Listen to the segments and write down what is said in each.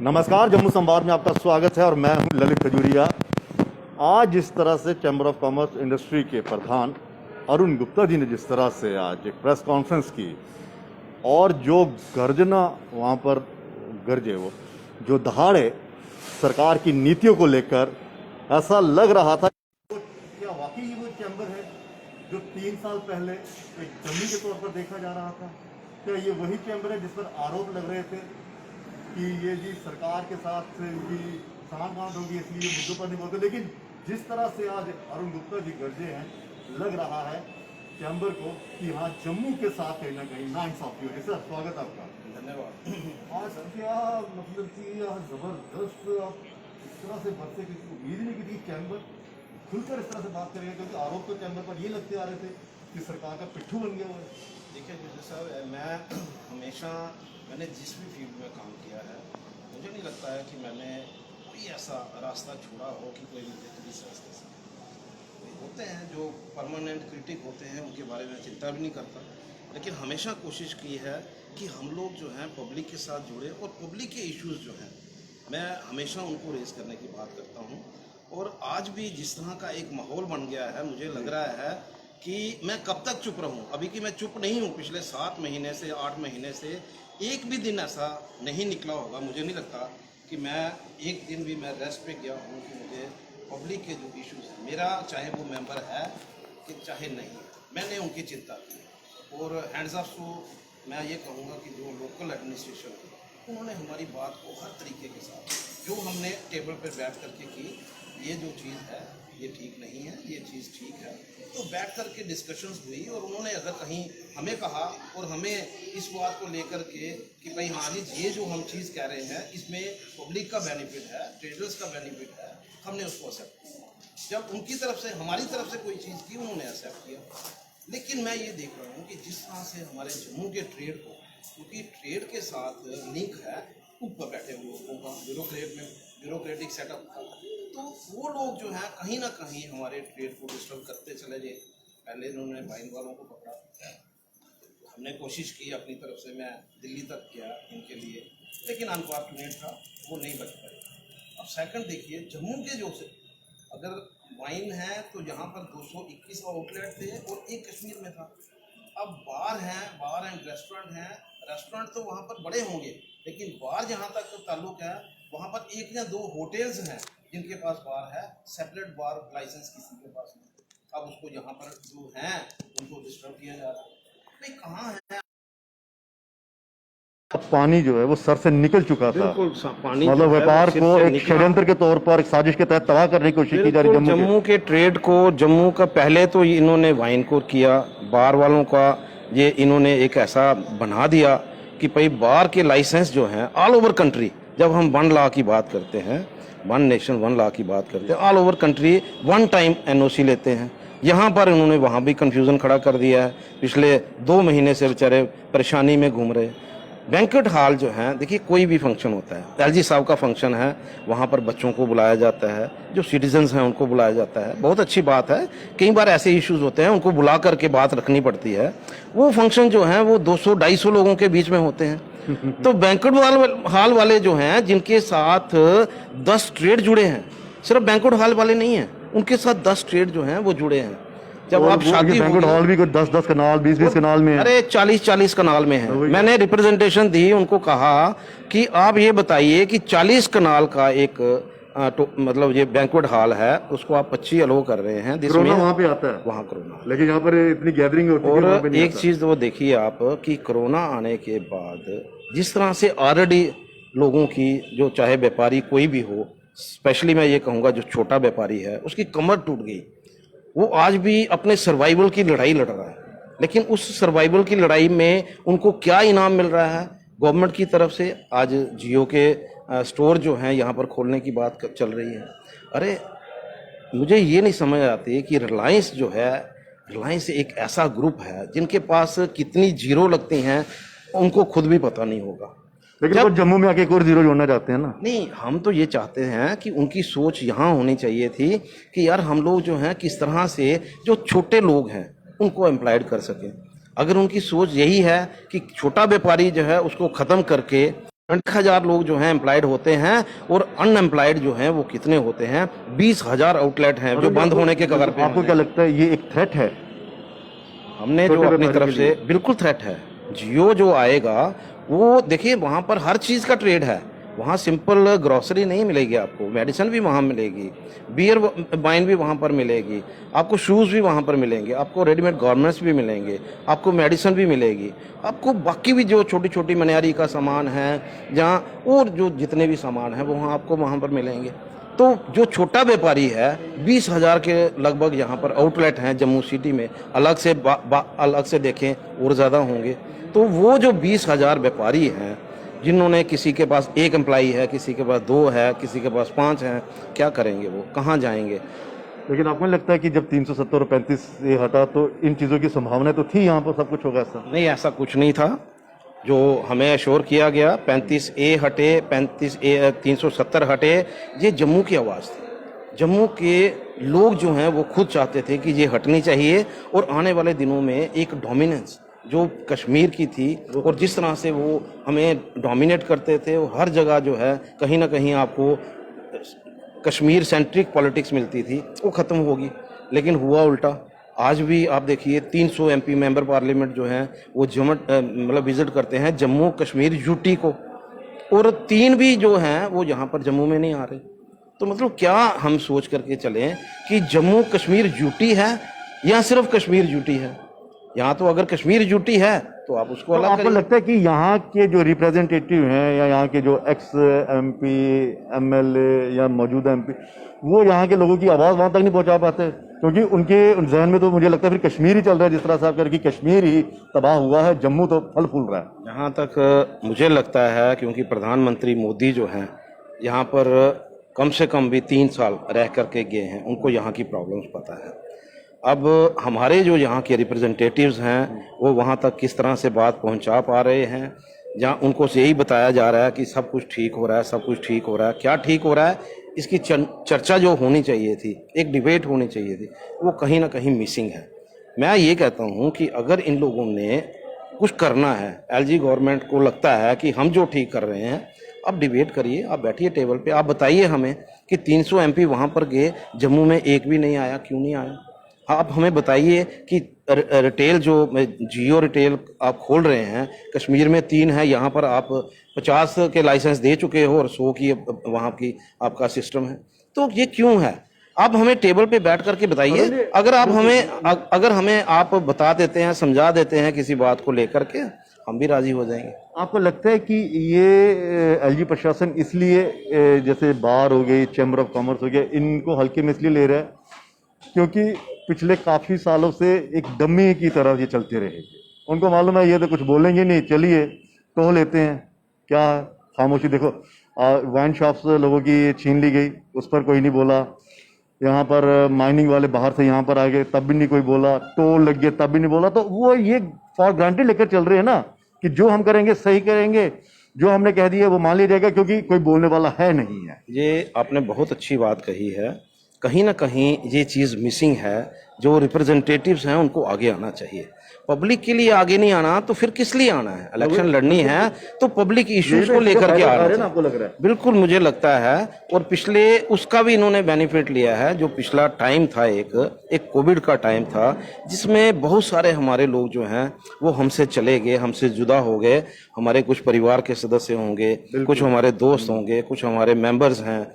नमस्कार, जम्मू संवाद में आपका स्वागत है और मैं हूं ललित खजूरिया। आज जिस तरह से चैम्बर ऑफ कॉमर्स इंडस्ट्री के प्रधान अरुण गुप्ता जी ने जिस तरह से आज एक प्रेस कॉन्फ्रेंस की और जो गर्जना वहां पर गरजे, वो जो दहाड़े सरकार की नीतियों को लेकर, ऐसा लग रहा था क्या वाकई वो चैम्बर है जो 3 साल पहले एक डमी के तौर पर देखा जा रहा था। क्या ये वही चैम्बर है जिस पर आरोप लग रहे थे कि ये जी सरकार के साथ इनकी सांठ-गांठ होगी इसलिए मुद्दों पर नहीं बोलते। लेकिन जिस तरह से आज अरुण गुप्ता जी गरजे हैं, लग रहा है चैम्बर को कि हाँ, जम्मू के साथ कहीं ना कहीं नाइंसाफी हो रही है। सर, स्वागत आपका। धन्यवाद। आज क्या मतलब कि जबरदस्त आप इस तरह से बरसे, किसी को उम्मीद नहीं की थी चैम्बर खुलकर इस तरह से बात करेंगे, क्योंकि आरोप तो चैम्बर पर ये लगते आ रहे थे कि सरकार का पिट्ठू बन गया हुआ है। देखिए गुजर साहब, मैं हमेशा मैंने जिस भी फील्ड में काम किया है, मुझे नहीं लगता है कि मैंने कोई ऐसा रास्ता छोड़ा हो कि कोई मुझे पुलिस रास्ते से होते हैं जो परमानेंट क्रिटिक होते हैं, उनके बारे में चिंता भी नहीं करता। लेकिन हमेशा कोशिश की है कि हम लोग जो हैं पब्लिक के साथ जुड़े और पब्लिक के इश्यूज़ जो हैं मैं हमेशा उनको रेज़ करने की बात करता हूँ। और आज भी जिस तरह का एक माहौल बन गया है, मुझे लग रहा है कि मैं कब तक चुप रहूं। अभी कि मैं चुप नहीं हूं, पिछले 7 महीने से 8 महीने से एक भी दिन ऐसा नहीं निकला होगा, मुझे नहीं लगता कि मैं एक दिन भी मैं रेस्ट पे गया हूं कि मुझे पब्लिक के जो इश्यूज हैं, मेरा चाहे वो मेंबर है कि चाहे नहीं है, मैंने उनकी चिंता की। और हैंड्स ऑफ टू मैं ये कहूँगा कि जो लोकल एडमिनिस्ट्रेशन है, उन्होंने हमारी बात को हर तरीके के साथ, जो हमने टेबल पर बैठ करके की, ये जो चीज़ है ये ठीक नहीं है, ये चीज़ ठीक है, तो बैठ कर के डिस्कशंस हुई। और उन्होंने अगर कहीं हमें कहा और हमें इस बात को लेकर के कि भाई हाँ जी, ये जो हम चीज़ कह रहे हैं इसमें पब्लिक का बेनिफिट है, ट्रेडर्स का बेनिफिट है, हमने उसको एक्सेप्ट किया। जब उनकी तरफ से हमारी तरफ से कोई चीज़ की, उन्होंने एक्सेप्ट किया। लेकिन मैं ये देख रहा हूँ कि जिस तरह से हमारे जम्मू के ट्रेड को, क्योंकि ट्रेड के साथ लिंक है ऊपर बैठे हुए लोगों का, ब्यूरोक्रेटिक सेटअप का, तो वो लोग जो है कहीं ना कहीं हमारे ट्रेड को डिस्टर्ब करते चले गए। पहले उन्होंने वाइन वालों को पकड़ा, हमने कोशिश की अपनी तरफ से, मैं दिल्ली तक गया इनके लिए, लेकिन अनफॉर्चुनेट था, वो नहीं बच पाए। अब सेकंड देखिए, जम्मू के जो से अगर वाइन है तो यहाँ पर 221 आउटलेट थे और एक कश्मीर में था। अब बार हैं, बार एंड रेस्टोरेंट हैं, रेस्टोरेंट तो वहाँ पर बड़े होंगे, लेकिन बार जहाँ तक तो ताल्लुक है, वहाँ पर 1 या 2 होटल्स हैं जिनके पास बार है, सेपरेट बार लाइसेंस किसी के पास नहीं। अब उसको यहाँ पर जो हैं उनको डिस्टर्ब किया जा रहा है। नहीं, कहाँ है पानी जो है वो सर से निकल चुका था। पानी मतलब व्यापार को एक षड्यंत्र के तौर पर, एक साजिश के तहत तबाह करने की कोशिश की जा रही है जम्मू के ट्रेड को। जम्मू का पहले तो इन्होंने वाइन को किया, बार वालों का ये इन्होंने एक ऐसा बना दिया कि भाई बार के लाइसेंस जो हैं ऑल ओवर कंट्री, जब हम 1 लॉ की बात करते हैं, 1 नेशन 1 लॉ की बात करते हैं, all over country 1 time NOC लेते हैं। यहाँ पर इन्होंने वहाँ भी कंफ्यूजन खड़ा कर दिया है। पिछले 2 महीने से बेचारे परेशानी में घूम रहे। बैंक्वेट हॉल जो है, देखिए कोई भी फंक्शन होता है, एलजी साहब का फंक्शन है, वहाँ पर बच्चों को बुलाया जाता है, जो सिटीजन्स हैं उनको बुलाया जाता है, बहुत अच्छी बात है। कई बार ऐसे इश्यूज होते हैं, उनको बुला करके बात रखनी पड़ती है। वो फंक्शन जो है वो 200-250 लोगों के बीच में होते हैं। तो बैंक्वेट हॉल वाले जो हैं, जिनके साथ 10 ट्रेड जुड़े हैं, सिर्फ बैंक्वेट हॉल वाले नहीं हैं, उनके साथ 10 ट्रेड जो हैं वो जुड़े हैं। जब आप शादी, बैंक्वेट हॉल भी 10-10 कनाल, 20-20 कनाल में है। अरे 40-40 कनाल में है। मैंने रिप्रेजेंटेशन दी, उनको कहा कि आप ये बताइए कि 40 कनाल का एक मतलब ये बैंक्वेट हॉल है, उसको आप 25 अलो कर रहे हैं, जिसमें वहाँ पे आता है, वहाँ कोरोना, लेकिन यहाँ पर इतनी गैदरिंग होती है। और एक चीज वो देखिए आप कि कोरोना आने के बाद जिस तरह से ऑलरेडी लोगों की, जो चाहे व्यापारी कोई भी हो, स्पेशली मैं ये कहूँगा जो छोटा व्यापारी है, उसकी कमर टूट गई। वो आज भी अपने सर्वाइवल की लड़ाई लड़ रहा है, लेकिन उस सर्वाइवल की लड़ाई में उनको क्या इनाम मिल रहा है गवर्नमेंट की तरफ से? आज जियो के स्टोर जो हैं यहाँ पर खोलने की बात चल रही है। अरे मुझे ये नहीं समझ आती कि रिलायंस जो है, रिलायंस एक ऐसा ग्रुप है जिनके पास कितनी जीरो लगती हैं उनको खुद भी पता नहीं होगा। लेकिन वो जम्मू में आके एक और जीरो जोड़ना चाहते हैं ना। नहीं, हम तो ये चाहते हैं कि उनकी सोच यहाँ होनी चाहिए थी कि यार हम लोग जो हैं किस तरह से जो छोटे लोग हैं उनको एम्प्लॉयड कर सकें। अगर उनकी सोच यही है कि छोटा व्यापारी जो है उसको ख़त्म करके 60,000 लोग जो हैं एम्प्लॉयड होते हैं और अनएम्प्लॉयड जो हैं वो कितने होते हैं? 20,000 आउटलेट हैं जो बंद होने के कगार पे आपको क्या लगता है ये एक थ्रेट है? हमने जो अपनी तरफ से बिल्कुल थ्रेट है। जियो जो आएगा वो देखिए वहाँ पर हर चीज़ का ट्रेड है। वहाँ सिंपल ग्रोसरी नहीं मिलेगी आपको, मेडिसिन भी वहाँ मिलेगी, बियर वाइन भी वहाँ पर मिलेगी, आपको शूज़ भी वहाँ पर मिलेंगे, आपको रेडीमेड गारमेंट्स भी मिलेंगे, आपको मेडिसिन भी मिलेगी, आपको बाकी भी जो छोटी छोटी मनियारी का सामान है जहाँ और जो जितने भी सामान हैं वो वहाँ आपको वहाँ पर मिलेंगे। तो जो छोटा व्यापारी है 20,000 के लगभग यहाँ पर आउटलेट हैं जम्मू सिटी में, अलग से देखें और ज़्यादा होंगे। तो वो जो 20,000 व्यापारी हैं जिन्होंने किसी के पास एक एम्प्लाई है, किसी के पास 2 है, किसी के पास 5 हैं, क्या करेंगे वो, कहाँ जाएंगे? लेकिन आपको नहीं लगता है कि जब 370 और 35 से हटा तो इन चीज़ों की संभावना तो थी, यहाँ पर सब कुछ होगा ऐसा? नहीं, ऐसा कुछ नहीं था। जो हमें अश्योर किया गया 35A हटे, 35A 370 हटे, ये जम्मू की आवाज़ थी। जम्मू के लोग जो हैं वो खुद चाहते थे कि ये हटनी चाहिए और आने वाले दिनों में एक डोमिनेंस जो कश्मीर की थी और जिस तरह से वो हमें डोमिनेट करते थे, वो हर जगह जो है कहीं ना कहीं आपको कश्मीर सेंट्रिक पॉलिटिक्स मिलती थी, वो ख़त्म होगी। लेकिन हुआ उल्टा। आज भी आप देखिए 300 MP मेंबर पार्लियामेंट जो हैं वो मतलब विजिट करते हैं जम्मू कश्मीर यूटी को, और 3 भी जो हैं वो यहाँ पर जम्मू में नहीं आ रहे। तो मतलब क्या हम सोच करके चलें कि जम्मू कश्मीर यूटी है या सिर्फ कश्मीर यूटी है? यहाँ तो अगर कश्मीर यूटी है तो आप उसको अलग आपको करिए। लगता है कि यहाँ के जो रिप्रेजेंटेटिव हैं या यहाँ के जो एक्स MP MLA या मौजूदा MP वो यहाँ के लोगों की आवाज़ वहाँ तक नहीं पहुँचा पाते? क्योंकि उनके जहन में तो मुझे लगता है फिर कश्मीर ही चल रहा है, जिस तरह से आप कह रहे कि कश्मीर ही तबाह हुआ है, जम्मू तो फल फूल रहा है। जहाँ तक मुझे लगता है, क्योंकि प्रधानमंत्री मोदी जो हैं यहाँ पर कम से कम भी 3 साल रह करके गए हैं, उनको यहाँ की प्रॉब्लम्स पता है। अब हमारे जो यहाँ के रिप्रेजेंटेटिव्स हैं वो वहाँ तक किस तरह से बात पहुँचा पा रहे हैं, जहाँ उनको से यही बताया जा रहा है कि सब कुछ ठीक हो रहा है, सब कुछ ठीक हो रहा है। क्या ठीक हो रहा है, इसकी चर्चा जो होनी चाहिए थी, एक डिबेट होनी चाहिए थी, वो कहीं ना कहीं मिसिंग है। मैं ये कहता हूँ कि अगर इन लोगों ने कुछ करना है, LG गवर्नमेंट को लगता है कि हम जो ठीक कर रहे हैं, आप डिबेट करिए, आप बैठिए टेबल पे, आप बताइए हमें कि 300 MP वहाँ पर गए, जम्मू में एक भी नहीं आया, क्यों नहीं आया? आप हमें बताइए कि रिटेल जो जियो रिटेल आप खोल रहे हैं, कश्मीर में 3 है, यहाँ पर आप 50 के लाइसेंस दे चुके हो और 100 की वहाँ की आपका सिस्टम है। तो ये क्यों है? आप हमें टेबल पे बैठ करके बताइए। अगर हमें आप बता देते हैं, समझा देते हैं किसी बात को लेकर के, हम भी राजी हो जाएंगे। आपको लगता है कि ये LG प्रशासन इसलिए जैसे बार हो गई, चैम्बर ऑफ कॉमर्स हो गया, इनको हल्के में इसलिए ले रहा है क्योंकि पिछले काफ़ी सालों से एक डमी की तरह ये चलते रहे? उनको मालूम है ये तो कुछ बोलेंगे नहीं, चलिए तो लेते हैं, क्या खामोशी। देखो वाइन शॉप्स लोगों की छीन ली गई, उस पर कोई नहीं बोला। यहाँ पर माइनिंग वाले बाहर से यहाँ पर आ गए, तब भी नहीं कोई बोला। टोल लग गए, तब भी नहीं बोला। तो वो ये फॉर ग्रांटेड लेकर चल रहे हैं ना कि जो हम करेंगे सही करेंगे, जो हमने कह दिया वो मान लिया जाएगा, क्योंकि कोई बोलने वाला है नहीं है। ये आपने बहुत अच्छी बात कही है। कहीं ना कहीं ये चीज़ मिसिंग है। जो रिप्रेजेंटेटिव्स हैं उनको आगे आना चाहिए। पब्लिक के लिए आगे नहीं आना तो फिर किस लिए आना है? इलेक्शन लड़नी है तो पब्लिक इश्यूज को लेकर के आना है। आपको लग रहा है? बिल्कुल मुझे लगता है। और पिछले उसका भी इन्होंने बेनिफिट लिया है। जो पिछला टाइम था, एक कोविड का टाइम था, जिसमें बहुत सारे हमारे लोग जो हैं वो हमसे चले गए, हमसे जुदा हो गए। हमारे कुछ परिवार के सदस्य होंगे, कुछ हमारे दोस्त होंगे, कुछ हमारे मेंबर्स हैं।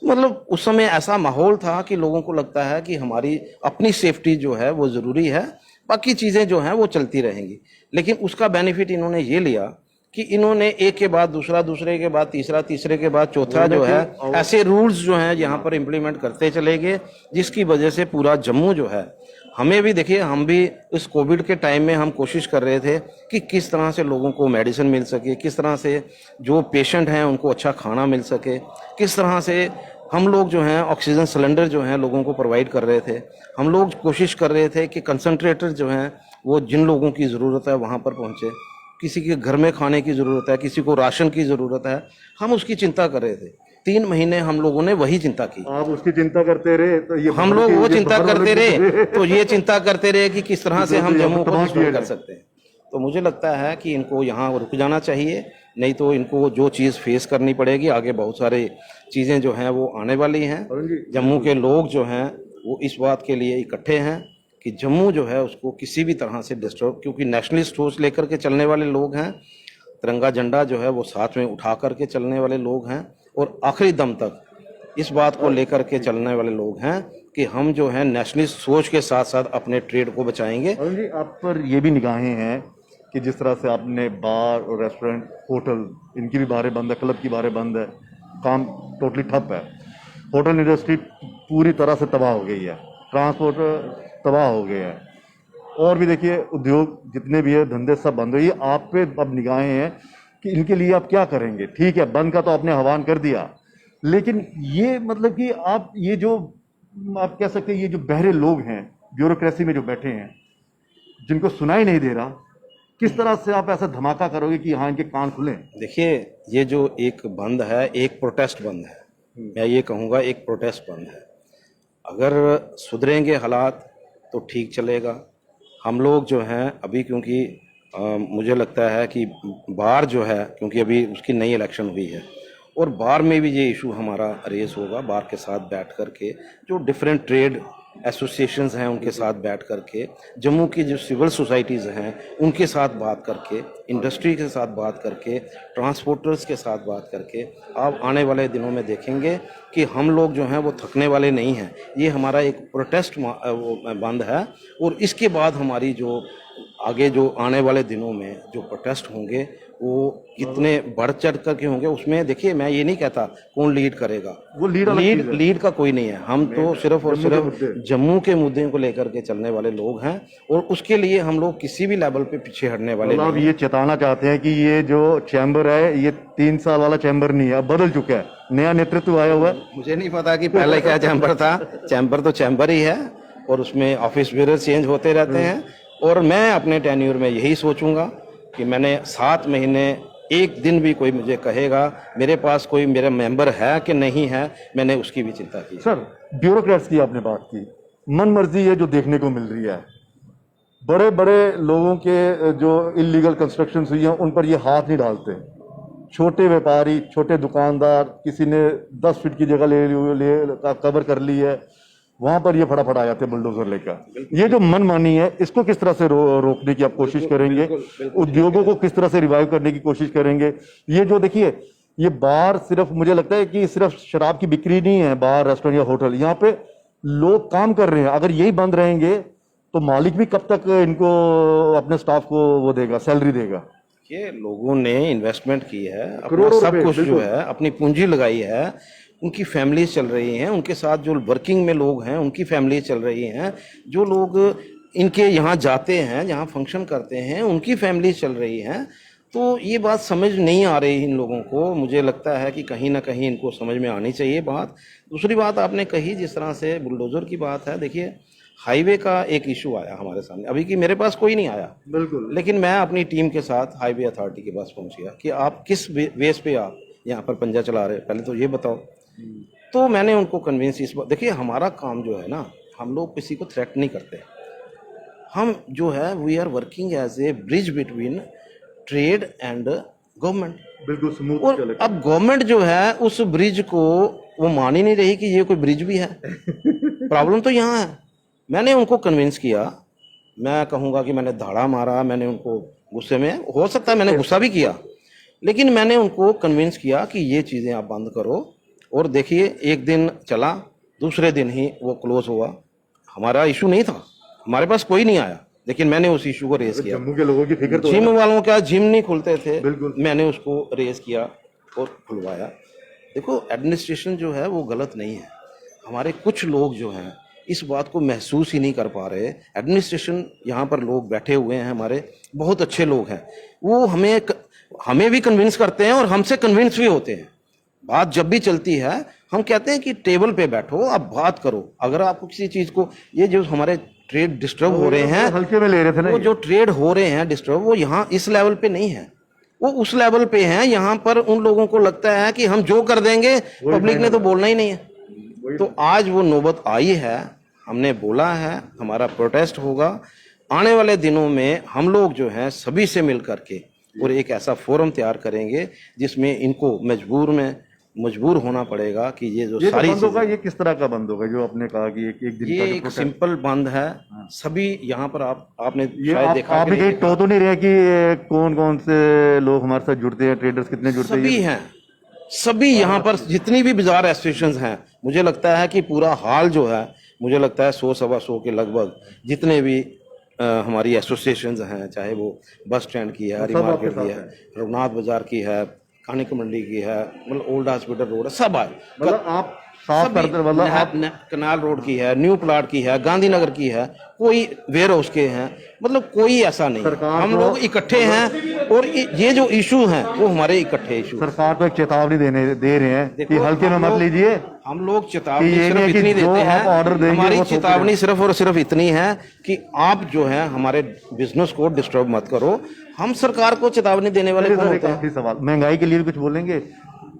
मतलब उस समय ऐसा माहौल था कि लोगों को लगता है कि हमारी अपनी सेफ्टी जो है वो ज़रूरी है, बाकी चीज़ें जो हैं वो चलती रहेंगी। लेकिन उसका बेनिफिट इन्होंने ये लिया कि इन्होंने एक के बाद दूसरा, दूसरे के बाद तीसरा, तीसरे के बाद चौथा जो है, ऐसे रूल्स जो हैं यहाँ पर इम्प्लीमेंट करते चले गए, जिसकी वजह से पूरा जम्मू जो है, हमें भी देखिए, हम भी इस कोविड के टाइम में हम कोशिश कर रहे थे कि किस तरह से लोगों को मेडिसिन मिल सके, किस तरह से जो पेशेंट हैं उनको अच्छा खाना मिल सके, किस तरह से हम लोग जो हैं ऑक्सीजन सिलेंडर जो हैं लोगों को प्रोवाइड कर रहे थे। हम लोग कोशिश कर रहे थे कि कंसंट्रेटर जो हैं वो जिन लोगों की ज़रूरत है वहाँ पर पहुँचे। किसी के घर में खाने की ज़रूरत है, किसी को राशन की ज़रूरत है, हम उसकी चिंता कर रहे थे। 3 महीने हम लोगों ने वही चिंता की। आप उसकी चिंता करते रहे तो ये हम लोग वो चिंता करते रहे, तो ये चिंता करते रहे कि किस तरह से हम जम्मू को डिस्ट्रॉय कर सकते हैं। तो मुझे लगता है कि इनको यहाँ रुक जाना चाहिए नहीं तो इनको जो चीज़ फेस करनी पड़ेगी आगे, बहुत सारे चीज़ें जो हैं वो आने वाली हैं। जम्मू के लोग जो हैं वो इस बात के लिए इकट्ठे हैं कि जम्मू जो है उसको किसी भी तरह से डिस्टर्ब, क्योंकि नेशनलिस्ट सोच लेकर के चलने वाले लोग हैं, तिरंगा झंडा जो है वो साथ में उठा करके चलने वाले लोग हैं, और आखिरी दम तक इस बात को लेकर के चलने वाले लोग हैं कि हम जो है नेशनलिस्ट सोच के साथ साथ अपने ट्रेड को बचाएंगे। अरुण जी, आप पर ये भी निगाहें हैं कि जिस तरह से आपने बार और रेस्टोरेंट, होटल, इनकी भी बारें बंद है, क्लब की बारें बंद है, काम टोटली ठप है, होटल इंडस्ट्री पूरी तरह से तबाह हो गई है, ट्रांसपोर्ट तबाह हो गया है, और भी देखिए उद्योग जितने भी है, धंधे सब बंद हुए। आप पे अब निगाहें हैं कि इनके लिए आप क्या करेंगे। ठीक है, बंद का तो आपने आह्वान कर दिया, लेकिन ये मतलब कि आप ये जो आप कह सकते हैं ये जो बहरे लोग हैं ब्यूरोक्रेसी में जो बैठे हैं, जिनको सुनाई नहीं दे रहा, किस तरह से आप ऐसा धमाका करोगे कि हाँ इनके कान खुलें? देखिए, ये जो एक बंद है, एक प्रोटेस्ट बंद है, मैं ये कहूँगा एक प्रोटेस्ट बंद है। अगर सुधरेंगे हालात तो ठीक चलेगा। हम लोग जो हैं अभी, क्योंकि मुझे लगता है कि बार जो है, क्योंकि अभी उसकी नई इलेक्शन हुई है और बार में भी ये इशू हमारा रेस होगा, बार के साथ बैठ करके जो डिफरेंट ट्रेड एसोसिएशंस हैं उनके साथ बैठ करके, जम्मू की जो सिविल सोसाइटीज़ हैं उनके साथ बात करके, इंडस्ट्री के साथ बात करके, ट्रांसपोर्टर्स के साथ बात करके, आप आने वाले दिनों में देखेंगे कि हम लोग जो हैं वो थकने वाले नहीं हैं। ये हमारा एक प्रोटेस्ट बंद है, और इसके बाद हमारी जो आगे जो आने वाले दिनों में जो प्रोटेस्ट होंगे वो कितने बढ़ चढ़ करके होंगे। उसमें देखिए, मैं ये नहीं कहता कौन लीड करेगा, वो लीड का कोई नहीं है। हम तो सिर्फ और सिर्फ जम्मू के मुद्दे को लेकर के चलने वाले लोग हैं, और उसके लिए हम लोग किसी भी लेवल पे पीछे हटने वाले नहीं। आप ये चेताना चाहते हैं कि ये जो चैम्बर है ये 3 साल वाला चैम्बर नहीं है, अब बदल चुका है, नया नेतृत्व आया हुआ है। मुझे नहीं पता कि पहले क्या चैम्बर था, चैम्बर तो चैम्बर ही है, और उसमें ऑफिस बेरर चेंज होते रहते हैं। और मैं अपने टेन्योर में यही सोचूंगा कि मैंने 7 महीने, एक दिन भी कोई मुझे कहेगा मेरे पास कोई मेरा मेंबर है कि नहीं है, मैंने उसकी भी चिंता की। सर, ब्यूरोक्रेट्स की आपने बात की, मन मर्जी है जो देखने को मिल रही है, बड़े बड़े लोगों के जो इलीगल कंस्ट्रक्शन हुई हैं उन पर ये हाथ नहीं डालते। छोटे व्यापारी, छोटे दुकानदार, किसी ने 10 फीट की जगह ले कवर कर ली है, वहां पर ये फटाफट आ जाते हैं बुलडोजर लेकर। ये जो मनमानी है इसको किस तरह से रोकने की आप कोशिश करेंगे? उद्योगों को किस तरह से रिवाइव करने की कोशिश करेंगे? ये जो देखिए, ये बार सिर्फ मुझे लगता है कि सिर्फ शराब की बिक्री नहीं है, बार, रेस्टोरेंट या होटल, यहाँ पे लोग काम कर रहे हैं। अगर यही बंद रहेंगे तो मालिक भी कब तक इनको, अपने स्टाफ को वो देगा, सैलरी देगा? ये लोगों ने इन्वेस्टमेंट की है, अपना सब कुछ जो है अपनी पूंजी लगाई है, उनकी फैमिलीज चल रही हैं, उनके साथ जो वर्किंग में लोग हैं उनकी फैमिलीज चल रही हैं, जो लोग इनके यहाँ जाते हैं, जहाँ फंक्शन करते हैं, उनकी फैमिलीज चल रही हैं। तो ये बात समझ नहीं आ रही इन लोगों को। मुझे लगता है कि कहीं ना कहीं इनको समझ में आनी चाहिए बात। दूसरी बात आपने कही, जिस तरह से बुलडोजर की बात है, देखिए हाईवे का एक इशू आया हमारे सामने, अभी कि मेरे पास कोई नहीं आया बिल्कुल, लेकिन मैं अपनी टीम के साथ हाईवे अथॉरिटी के पास पहुंच गया कि आप किस बेस पे आप यहाँ पर पंजा चला रहे हैं, पहले तो ये बताओ। तो मैंने उनको कन्विंस इस बात, देखिए हमारा काम जो है ना, हम लोग किसी को थ्रेट नहीं करते, हम जो है we are working as a bridge between trade and government. बिल्कुल स्मूथ और चलेगा। अब गवर्नमेंट जो है उस ब्रिज को वो मान ही नहीं रही कि ये कोई ब्रिज भी है। प्रॉब्लम तो यहाँ है। मैंने उनको कन्विंस किया, मैं कहूँगा कि मैंने धाड़ा मारा, मैंने उनको गुस्से में, हो सकता है मैंने गुस्सा भी किया, लेकिन मैंने उनको कन्विंस किया कि ये चीज़ें आप बंद करो। और देखिए, एक दिन चला, दूसरे दिन ही वो क्लोज हुआ। हमारा इशू नहीं था, हमारे पास कोई नहीं आया, लेकिन मैंने उस इशू को रेज किया। जम्मू के लोगों की फिक्र तो जिम वालों का जिम नहीं खुलते थे, बिल्कुल, मैंने उसको रेज किया और खुलवाया। देखो, एडमिनिस्ट्रेशन जो है वो गलत नहीं है, हमारे कुछ लोग जो हैं इस बात को महसूस ही नहीं कर पा रहे। एडमिनिस्ट्रेशन, यहाँ पर लोग बैठे हुए हैं हमारे, बहुत अच्छे लोग हैं, वो हमें भी कन्विंस करते हैं और हमसे कन्विंस भी होते हैं। बात जब भी चलती है हम कहते हैं कि टेबल पे बैठो, आप बात करो। अगर आपको किसी चीज को, ये जो हमारे ट्रेड डिस्टर्ब हो रहे हैं, हल्के में ले रहे थे ना, वो जो ट्रेड हो रहे हैं डिस्टर्ब, वो यहाँ इस लेवल पे नहीं है, वो उस लेवल पे हैं। यहाँ पर उन लोगों को लगता है कि हम जो कर देंगे पब्लिक ने तो बोलना ही नहीं है। तो आज वो नौबत आई है, हमने बोला है हमारा प्रोटेस्ट होगा। आने वाले दिनों में हम लोग जो हैं सभी से मिल करके और एक ऐसा फोरम तैयार करेंगे जिसमें इनको मजबूर होना पड़ेगा कि ये जो ये सारी बंद होगा, चीजें, ये किस तरह का बंद होगा जो आपने कहा कि एक दिन ये का जो एक protest- सिंपल बंद है। सभी यहाँ पर आपने ये शायद देखा आप भी कहीं टो तो नहीं रहे कि कौन कौन से लोग हमारे साथ जुड़ते हैं, ट्रेडर्स कितने जुड़ते हैं? सभी हैं, सभी यहाँ पर जितनी भी बाजार एसोसिएशंस हैं, मुझे लगता है कि पूरा हाल जो है, मुझे लगता है 100-125 के लगभग जितने भी हमारी एसोसिएशंस हैं, चाहे वो बस स्टैंड की है, हरी सब मार्केट आपके की साथ है, रघुनाथ बाजार की है, कानिक मंडी की है, मतलब ओल्ड हॉस्पिटल रोड है, सब आए। मतलब आप साफ करते, मतलब आप कनाल रोड की है, न्यू प्लाट की है, गांधीनगर की है, कोई वेयर हाउस के हैं, मतलब कोई ऐसा नहीं है। सरकार हम को- लोग इकट्ठे हैं और ये जो इशू हैं वो हमारे इकट्ठे इशू। सरकार को एक चेतावनी दे रहे हैं कि देखो, हल्के में हम मत लोग- लीजिए। हम लोग चेतावनी कि ये सिर्फ नहीं है कि इतनी जो देते हैं, आप ऑर्डर देंगे हमारी वो थोप चेतावनी देंगे। सिर्फ और सिर्फ इतनी है कि आप जो है हमारे बिजनेस को डिस्टर्ब मत करो। हम सरकार को चेतावनी देने वाले कौन होते हैं? आखिरी सवाल, महंगाई के लिए भी कुछ बोलेंगे?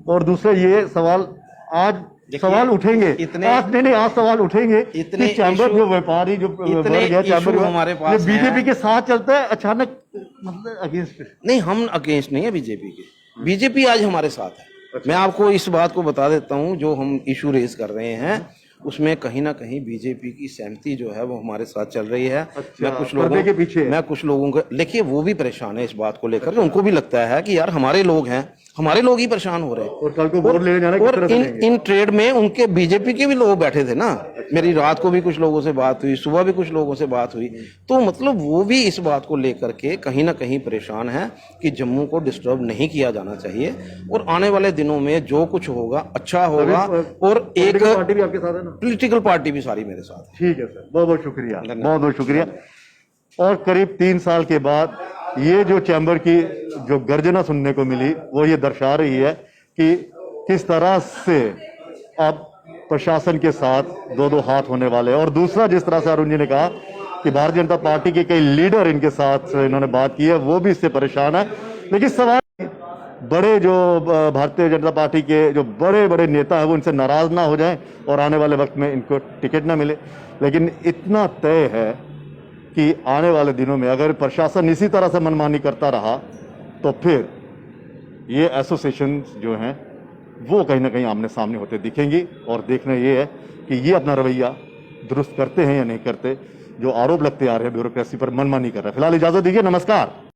और दूसरा ये सवाल, आज देखिए, सवाल उठेंगे, आज नहीं आज सवाल उठेंगे इतने कि चैम्बर issue- जो व्यापारी जो बढ़ इतने गया चैम्बर issue हमारे पास बीजेपी हैं। के साथ चलता है अचानक, मतलब अगेंस्ट। नहीं, हम अगेंस्ट नहीं है बीजेपी के। बीजेपी आज हमारे साथ है। मैं आपको इस बात को बता देता हूं, जो हम इशू रेज कर रहे हैं उसमें कहीं ना कहीं बीजेपी की सहमति जो है वो हमारे साथ चल रही है। अच्छा, पर्दे के पीछे। मैं कुछ लोगों को देखिए, वो भी परेशान है इस बात को लेकर। उनको भी लगता है कि यार हमारे लोग हैं, हमारे लोग ही परेशान हो रहे हैं। और कल को वोट लेने जाना किस और तरह से इन लेंगे? इन ट्रेड में उनके बीजेपी के भी लोग बैठे थे ना। मेरी रात को भी कुछ लोगों से बात हुई, सुबह भी कुछ लोगों से बात हुई, तो मतलब वो भी इस बात को लेकर के कहीं ना कहीं परेशान है कि जम्मू को डिस्टर्ब नहीं किया जाना चाहिए। और आने वाले दिनों में जो कुछ होगा अच्छा होगा। और एक Political पार्टी भी आपके साथ है ना? पॉलिटिकल पार्टी भी सारी मेरे साथ है। ठीक है सर, बहुत बहुत शुक्रिया, धन्यवाद। बहुत बहुत शुक्रिया। और करीब 3 साल के बाद ये जो चैम्बर की जो गर्जना सुनने को मिली वो ये दर्शा रही है कि किस तरह से अब प्रशासन के साथ दो हाथ होने वाले हैं। और दूसरा, जिस तरह से अरुण जी ने कहा कि भारतीय जनता पार्टी के कई लीडर इनके साथ इन्होंने बात की है, वो भी इससे परेशान है। लेकिन सवाल, बड़े जो भारतीय जनता पार्टी के जो बड़े बड़े नेता हैं वो इनसे नाराज ना हो जाएं और आने वाले वक्त में इनको टिकट ना मिले। लेकिन इतना तय है कि आने वाले दिनों में अगर प्रशासन इसी तरह से मनमानी करता रहा तो फिर ये एसोसिएशन जो हैं वो कहीं ना कहीं आमने सामने होते दिखेंगी। और देखना ये है कि ये अपना रवैया दुरुस्त करते हैं या नहीं करते। जो आरोप लगते आ रहे हैं ब्यूरोक्रेसी पर, मनमानी कर रहे हैं। फिलहाल इजाजत दीजिए, नमस्कार।